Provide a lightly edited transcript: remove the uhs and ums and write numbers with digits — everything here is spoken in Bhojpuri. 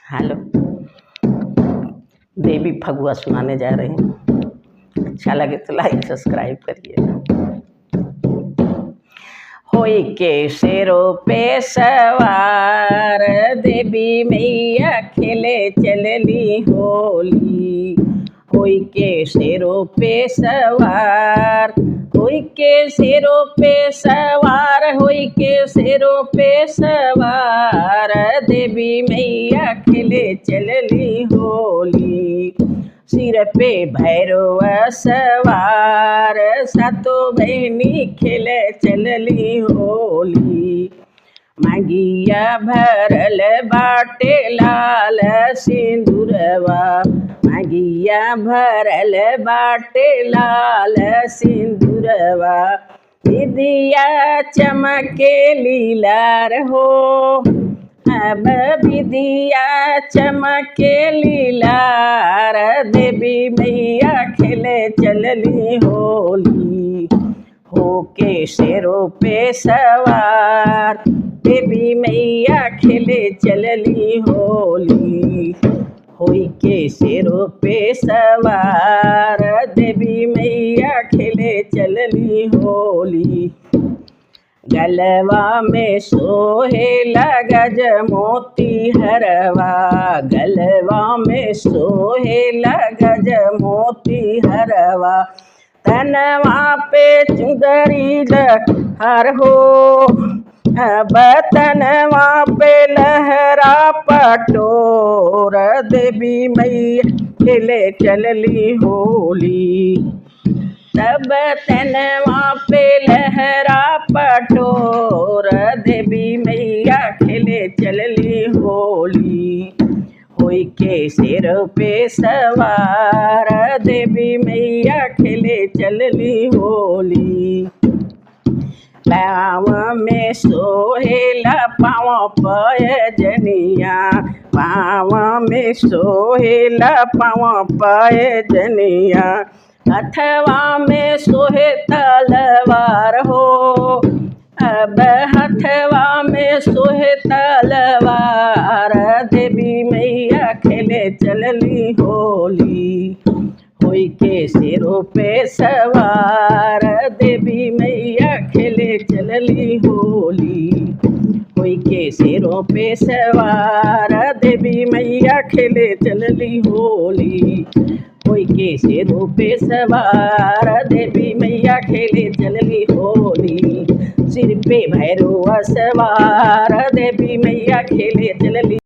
हेलो। देवी फगुआ सुनाने जा रहे हैं। अच्छा लगे तो लाइक सब्सक्राइब करिएगा। होई के शेरों पे सवार देवी मैया खेले चलली होली। होई के शेरों पे सवार, होई के शेरों पे सवार, होई के शेरों पे सवार देवी मैया खेले चलली होली। सिर पे भैरव सवार सातों बहनी खेले चलली होली। मांगिया भरल बाटे लाल सिंदूरवा, मांगिया भरल बाटे लाल सिंदूरवा। विदिया चमके लीलार हो, अब विदिया चमके लीलार देवी मैया खेले चलली होली। होके शेरों पे सवार देवी मैया खेले चलली होली। होई के शेरों पे सवार देवी मैया खेले चलली होली। गलवा में सोहेला गज मोती हरवा, गलवा में सोहेला गज मोती हरवा। तनवा पे चुंदरी लहर हो, अब तनवा पे लहरा पटोर देवी मैया खेले चलली होली। तब तनवा पे लहरा पटोर देवी मैया खेले चलली होली। होई के सिर पे सवार देवी मैया खेले चलली होली। पाँव में सोहेला पाँव पैजनिया, पाँव में सोहेला पाँव पैजनिया। हथवा में सोहे तलवार हो, अब हथवा में सोहे तलवार देवी मैया खेले चलली होली। होई के सिरों पे सवार देवी मैया खेले चलली होली। होई के सिरों पे सवार देवी मैया खेले चलली होली। होई के सिरों पे सवार देवी मैया खेले चलली होली। सिर पे भैरव सवार देवी मैया खेले चलली।